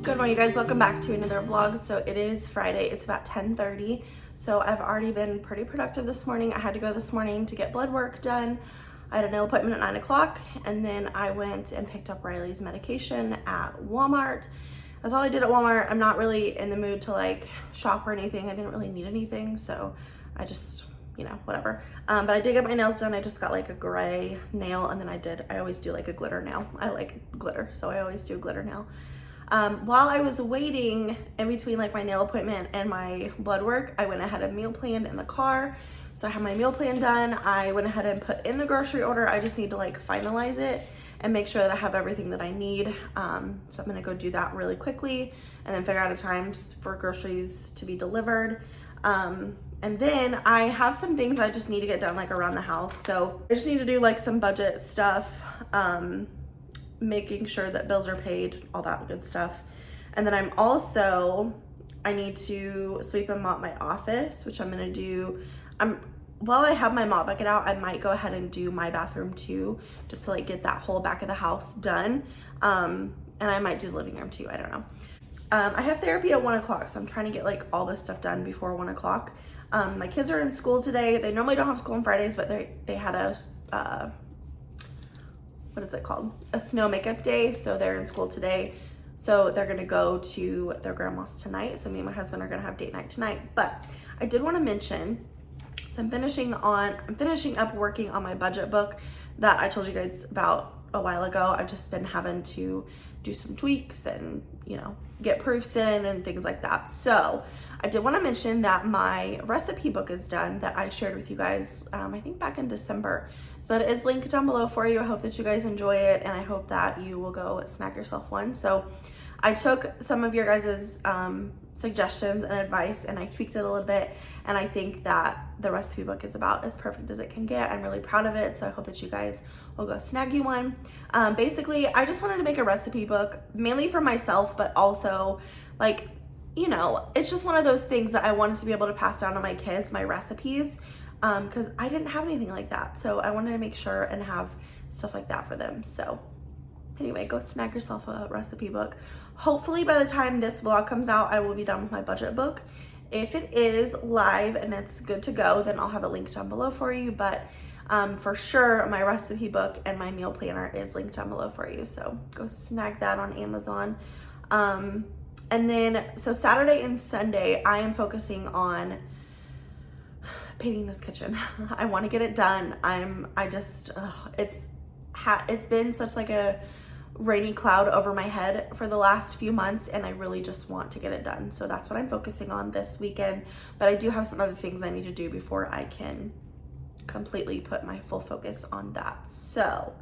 Good morning, you guys. Welcome back to another vlog. So it is Friday. It's about 10:30. So I've already been pretty productive this morning. I had to go this morning to get blood work done. I had a nail appointment at 9 o'clock, and then I went and picked up Riley's medication at Walmart. That's all I did at Walmart. I'm not really in the mood to like shop or anything. I didn't really need anything, so I just, whatever. But I did get my nails done. I just got like a gray nail, and then I always do like a glitter nail. I like glitter, so I always do a glitter nail. While I was waiting in between like my nail appointment and my blood work, I went ahead and meal planned in the car. So I have my meal plan done. I went ahead and put in the grocery order. I just need to like finalize it and make sure that I have everything that I need. So I'm gonna go do that really quickly and then figure out a time for groceries to be delivered. And then I have some things I just need to get done like around the house. So I just need to do like some budget stuff, making sure that bills are paid, all that good stuff. And then I need to sweep and mop my office, which I'm gonna do. While I have my mop bucket out, I might go ahead and do my bathroom too, just to like get that whole back of the house done. And I might do the living room too, I don't know. I have therapy at 1 o'clock, so I'm trying to get like all this stuff done before 1 o'clock. My kids are in school today. They normally don't have school on Fridays, but they had a what is it called? A snow makeup day. So they're in school today. So they're gonna go to their grandma's tonight. So me and my husband are gonna have date night tonight. But I did wanna mention, so I'm finishing up working on my budget book that I told you guys about a while ago. I've just been having to do some tweaks and, get proofs in and things like that. So I did wanna mention that my recipe book is done that I shared with you guys, I think back in December. So that is linked down below for you. I hope that you guys enjoy it, and I hope that you will go snag yourself one. So I took some of your guys' suggestions and advice and I tweaked it a little bit, and I think that the recipe book is about as perfect as it can get. I'm really proud of it, so I hope that you guys will go snag you one. Basically, I just wanted to make a recipe book mainly for myself, but also like, it's just one of those things that I wanted to be able to pass down to my kids, my recipes. Because I didn't have anything like that. So I wanted to make sure and have stuff like that for them. So anyway, go snag yourself a recipe book. Hopefully by the time this vlog comes out, I will be done with my budget book. If it is live and it's good to go, then I'll have it linked down below for you. But for sure, my recipe book and my meal planner is linked down below for you. So go snag that on Amazon. And then, so Saturday and Sunday, I am focusing on painting this kitchen. I want to get it done. It's been such like a rainy cloud over my head for the last few months, and I really just want to get it done. So that's what I'm focusing on this weekend. But I do have some other things I need to do before I can completely put my full focus on that. So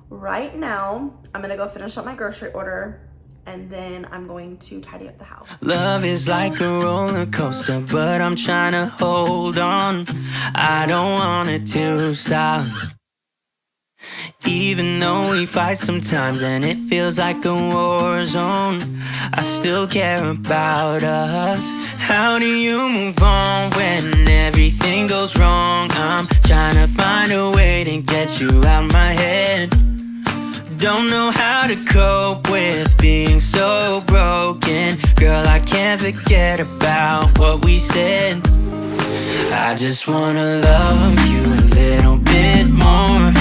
right now, I'm gonna go finish up my grocery order, and then I'm going to tidy up the house. Love is like a roller coaster, but I'm trying to hold on. I don't want it to stop. Even though we fight sometimes and it feels like a war zone, I still care about us. How do you move on when everything goes wrong? I'm trying to find a way to get you out my head. Don't know how to cope with being so broken. Girl, I can't forget about what we said. I just wanna love you a little bit more.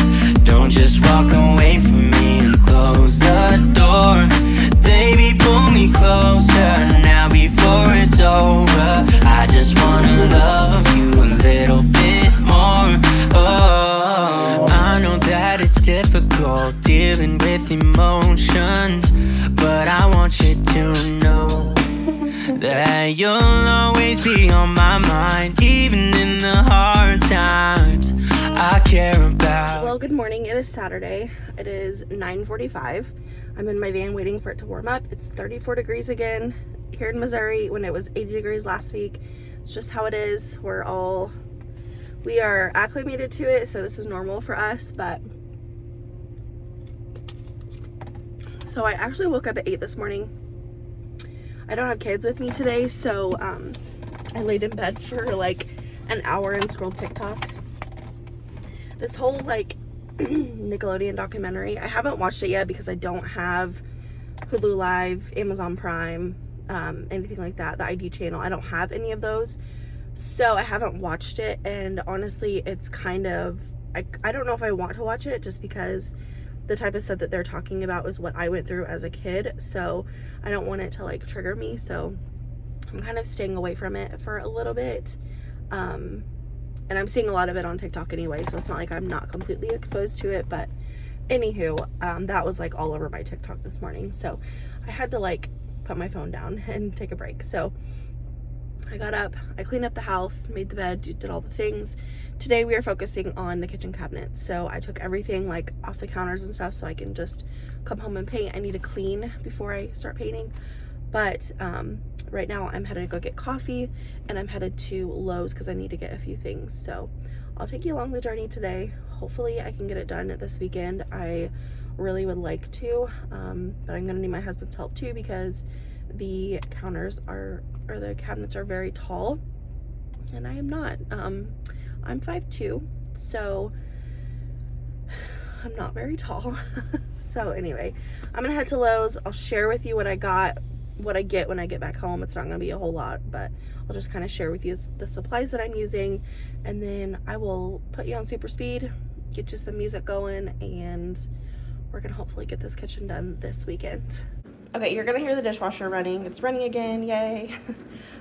Don't just walk away from me and close the door. Baby, pull me closer now before it's over. I just wanna love you a little bit more. Oh, I know that it's difficult dealing with emotions, but I want you to know that you'll always be on my mind, even in the hard times. I care about. Well, good morning. It is Saturday. It is 9:45. I'm in my van waiting for it to warm up. It's 34 degrees again here in Missouri when it was 80 degrees last week. It's just how it is. We are acclimated to it, so this is normal for us. But so I actually woke up at 8 this morning. I don't have kids with me today, so I laid in bed for like an hour and scrolled TikTok. This whole like Nickelodeon documentary, I haven't watched it yet because I don't have Hulu Live, Amazon Prime, anything like that, the ID channel. I don't have any of those, so I haven't watched it, and honestly it's kind of, I don't know if I want to watch it, just because the type of stuff that they're talking about is what I went through as a kid, so I don't want it to like trigger me, so I'm kind of staying away from it for a little bit. And I'm seeing a lot of it on TikTok anyway, so it's not like I'm not completely exposed to it. But anywho, that was like all over my TikTok this morning, so I had to like put my phone down and take a break. So I got up, I cleaned up the house, made the bed, did all the things. Today we are focusing on the kitchen cabinet, so I took everything like off the counters and stuff so I can just come home and paint. I need to clean before I start painting. But right now I'm headed to go get coffee, and I'm headed to Lowe's because I need to get a few things. So I'll take you along the journey today. Hopefully I can get it done this weekend. I really would like to, but I'm gonna need my husband's help too, because the counters are, or the cabinets are very tall, and I am not. I'm 5'2", so I'm not very tall. So anyway, I'm gonna head to Lowe's. I'll share with you what I got, what I get when I get back home. It's not gonna be a whole lot, but I'll just kind of share with you the supplies that I'm using, and then I will put you on super speed, get you some music going, and we're gonna hopefully get this kitchen done this weekend. Okay, you're gonna hear the dishwasher running. It's running again, yay.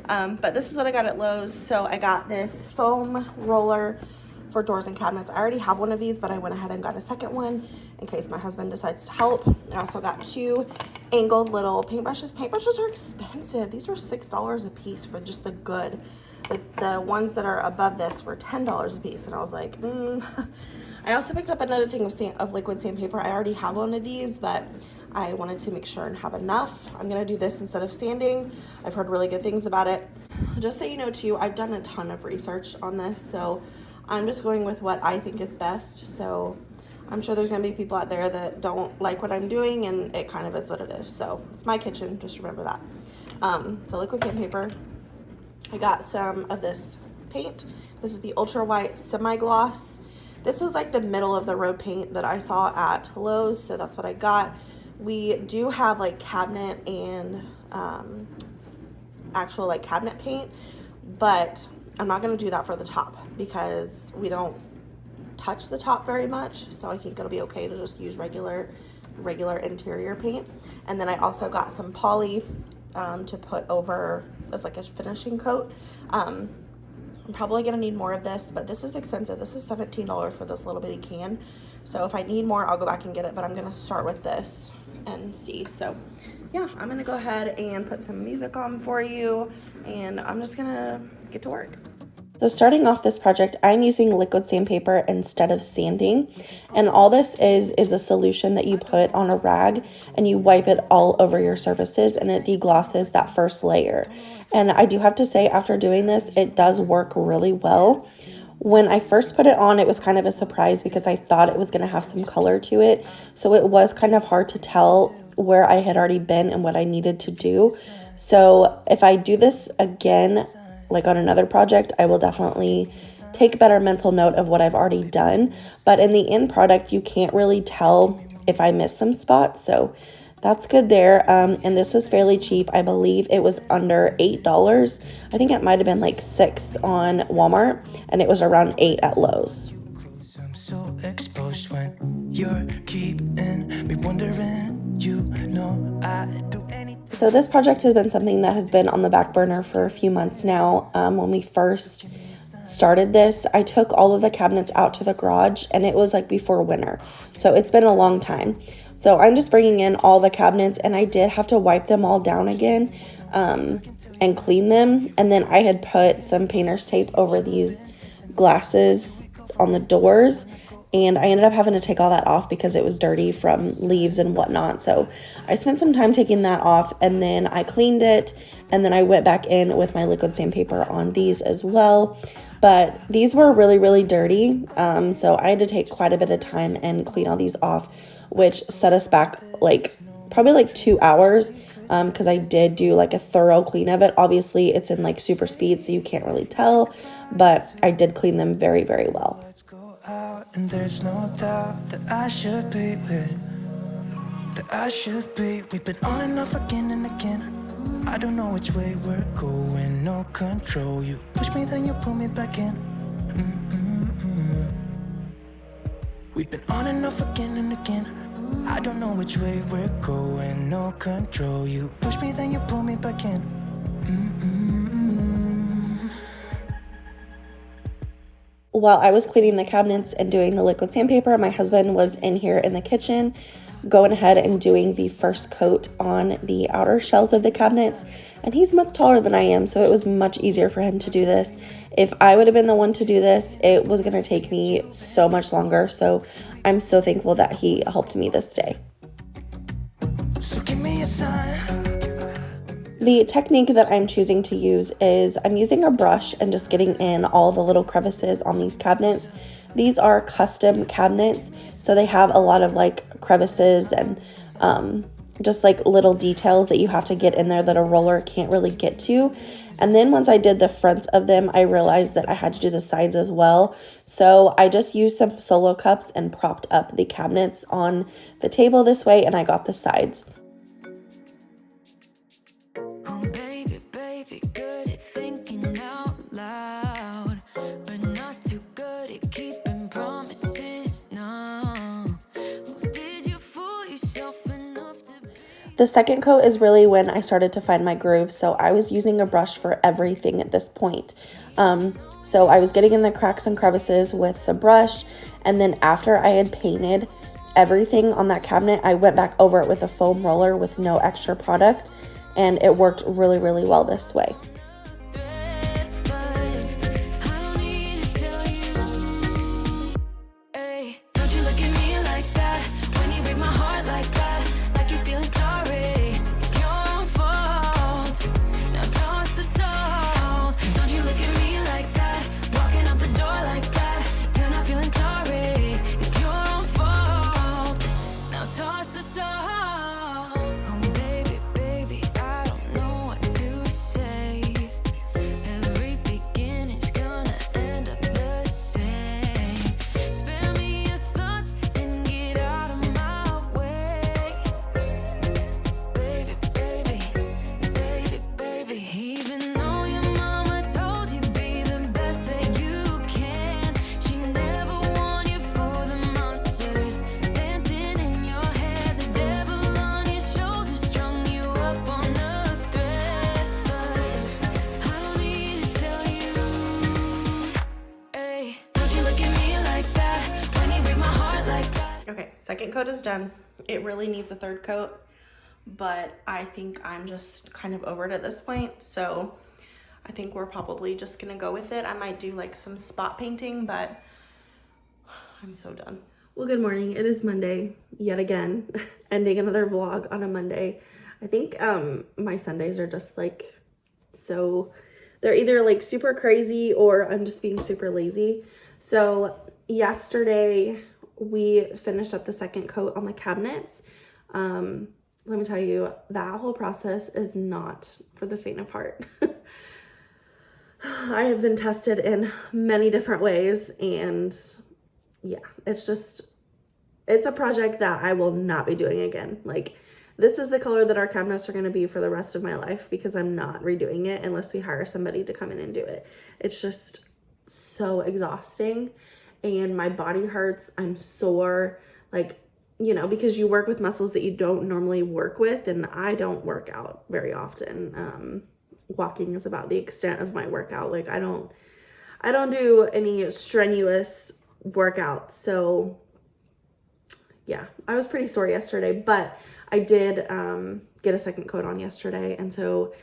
But this is what I got at Lowe's. So I got this foam roller for doors and cabinets. I already have one of these, but I went ahead and got a second one in case my husband decides to help. I also got 2 angled little paintbrushes. Paintbrushes are expensive. These were $6 a piece for just the good. Like the ones that are above this were $10 a piece, and I was like, I also picked up another thing of liquid sandpaper. I already have one of these, but I wanted to make sure and have enough. I'm gonna do this instead of sanding. I've heard really good things about it. Just so you know too, I've done a ton of research on this, so I'm just going with what I think is best. So I'm sure there's gonna be people out there that don't like what I'm doing, and it kind of is what it is. So it's my kitchen, just remember that. So liquid sandpaper. I got some of this paint. This is the ultra white semi-gloss. This was like the middle of the road paint that I saw at Lowe's, so that's what I got. We do have like cabinet and actual like cabinet paint, but I'm not going to do that for the top because we don't touch the top very much, so I think it'll be okay to just use regular interior paint. And then I also got some poly to put over as like a finishing coat. I'm probably gonna need more of this, but this is expensive. This is $17 for this little bitty can, so if I need more I'll go back and get it, but I'm gonna start with this and see. So yeah, I'm gonna go ahead and put some music on for you, and I'm just gonna get to work. So starting off this project, I'm using liquid sandpaper instead of sanding, and all this is a solution that you put on a rag and you wipe it all over your surfaces, and it deglosses that first layer. And I do have to say, after doing this, it does work really well. When I first put it on, it was kind of a surprise because I thought it was going to have some color to it, so it was kind of hard to tell where I had already been and what I needed to do. So if I do this again, like on another project, I will definitely take better mental note of what I've already done. But in the end product, you can't really tell if I missed some spots, so that's good there. And this was fairly cheap. I believe it was under $8. I think it might have been like $6 on Walmart, and it was around $8 at Lowe's. I'm so exposed when you're keeping me wondering, you know I do anything. So this project has been something that has been on the back burner for a few months now. When we first started this, I took all of the cabinets out to the garage, and it was like before winter, so it's been a long time. So I'm just bringing in all the cabinets, and I did have to wipe them all down again and clean them. And then I had put some painter's tape over these glasses on the doors, and I ended up having to take all that off because it was dirty from leaves and whatnot. So I spent some time taking that off, and then I cleaned it, and then I went back in with my liquid sandpaper on these as well. But these were really, really dirty, so I had to take quite a bit of time and clean all these off, which set us back like probably like 2 hours, because I did do like a thorough clean of it. Obviously it's in like super speed, so you can't really tell, but I did clean them very, very well. Let's go out, and there's no doubt that I should be with that I should be. We've been on and off again and again. I don't know which way we're going, no control. You push me, then you pull me back in. We've been on and off again and again. I don't know which way we're going, no control. You push me, then you pull me back in. While I was cleaning the cabinets and doing the liquid sandpaper, my husband was in here in the kitchen going ahead and doing the first coat on the outer shelves of the cabinets. And he's much taller than I am, so it was much easier for him to do this. If I would have been the one to do this, it was going to take me so much longer. So I'm so thankful that he helped me this day. So give me a sign. The technique that I'm choosing to use is I'm using a brush and just getting in all the little crevices on these cabinets. These are custom cabinets, so they have a lot of like crevices and just like little details that you have to get in there that a roller can't really get to. And then once I did the fronts of them, I realized that I had to do the sides as well. So I just used some solo cups and propped up the cabinets on the table this way, and I got the sides. Good at thinking out loud, but not too good at keeping promises. No. Did you fool yourself enough to be... The second coat is really when I started to find my groove, so I was using a brush for everything at this point. So I was getting in the cracks and crevices with the brush, and then after I had painted everything on that cabinet, I went back over it with a foam roller with no extra product, and it worked really, really well this way. Second coat is done. It really needs a third coat, but I think I'm just kind of over it at this point. So I think we're probably just gonna go with it. I might do like some spot painting, but I'm so done. Well, good morning. It is Monday yet again, ending another vlog on a Monday. I think my Sundays are just like, so they're either like super crazy or I'm just being super lazy. So yesterday we finished up the second coat on the cabinets. Let me tell you, that whole process is not for the faint of heart. I have been tested in many different ways, and yeah, it's a project that I will not be doing again. Like, this is the color that our cabinets are going to be for the rest of my life, because I'm not redoing it unless we hire somebody to come in and do it. It's just so exhausting. And my body hurts, I'm sore, like, you know, because you work with muscles that you don't normally work with, and I don't work out very often. Walking is about the extent of my workout. Like, I don't do any strenuous workouts. So yeah, I was pretty sore yesterday, but I did get a second coat on yesterday. And so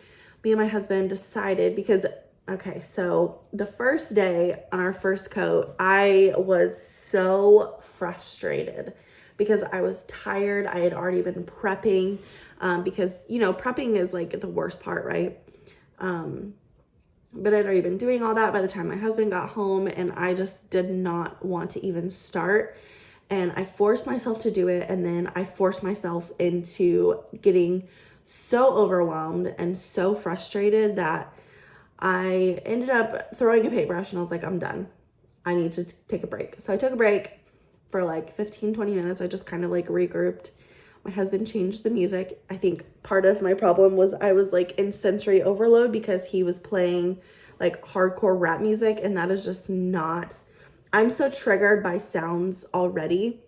me and my husband decided, because okay, so the first day on our first coat, I was so frustrated because I was tired. I had already been prepping because, you know, prepping is like the worst part, right? But I'd already been doing all that by the time my husband got home, and I just did not want to even start. And I forced myself to do it, and then I forced myself into getting so overwhelmed and so frustrated that I ended up throwing a paintbrush, and I was like, I'm done. I need to take a break. So I took a break for like 15-20 minutes. I just kind of like regrouped My husband changed the music. I think part of my problem was I was like in sensory overload because he was playing like hardcore rap music, and that is just not, I'm so triggered by sounds already.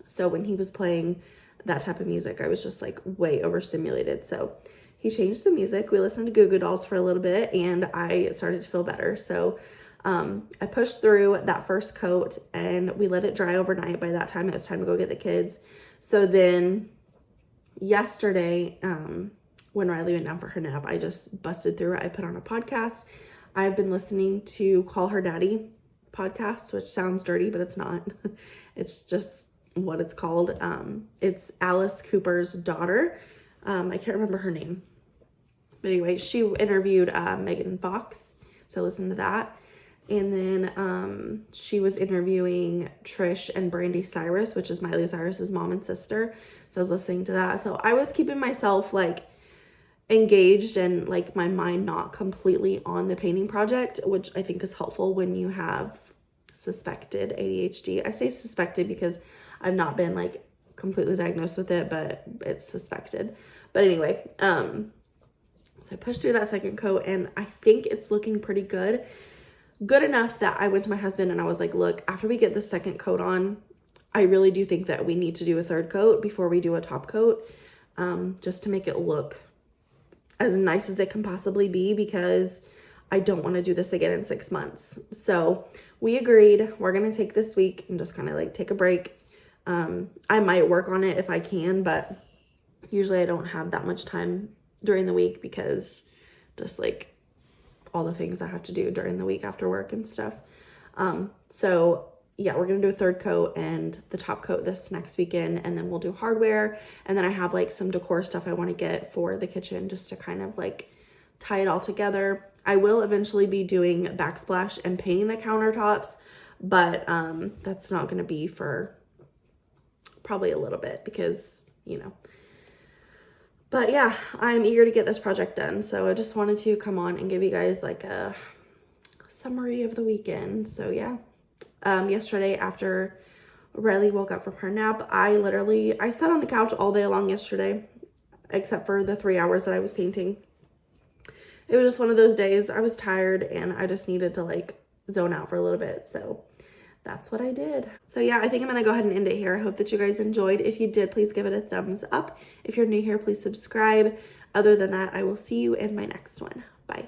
So when he was playing that type of music, I was just like way overstimulated. So he changed the music. We listened to Goo Goo Dolls for a little bit, and I started to feel better. So I pushed through that first coat, and we let it dry overnight. By that time, it was time to go get the kids. So then yesterday, when Rylea went down for her nap, I just busted through it. I put on a podcast. I've been listening to Call Her Daddy podcast, which sounds dirty, but it's not. It's just what it's called. It's Alice Cooper's daughter. I can't remember her name. But anyway, she interviewed Megan Fox. So listen to that. And then she was interviewing Trish and Brandy Cyrus, which is Miley Cyrus's mom and sister. So I was listening to that. So I was keeping myself like engaged and like my mind not completely on the painting project, which I think is helpful when you have suspected ADHD. I say suspected because I've not been like completely diagnosed with it, but it's suspected. But anyway, so I pushed through that second coat, and I think it's looking pretty good. Good enough that I went to my husband and I was like, look, after we get the second coat on, I really do think that we need to do a third coat before we do a top coat, just to make it look as nice as it can possibly be, because I don't want to do this again in 6 months. So we agreed we're going to take this week and just kind of like take a break. I might work on it if I can, but usually I don't have that much time during the week because just like all the things I have to do during the week after work and stuff. So yeah, we're gonna do a third coat and the top coat this next weekend, and then we'll do hardware. And then I have like some decor stuff I want to get for the kitchen just to kind of like tie it all together. I will eventually be doing backsplash and painting the countertops, but that's not gonna be for probably a little bit because, you know. But yeah, I'm eager to get this project done. So I just wanted to come on and give you guys like a summary of the weekend. So yeah, yesterday after Rylea woke up from her nap, I sat on the couch all day long yesterday, except for the 3 hours that I was painting. It was just one of those days. I was tired and I just needed to like zone out for a little bit. So that's what I did. So yeah, I think I'm gonna go ahead and end it here. I hope that you guys enjoyed. If you did, please give it a thumbs up. If you're new here, please subscribe. Other than that, I will see you in my next one. Bye.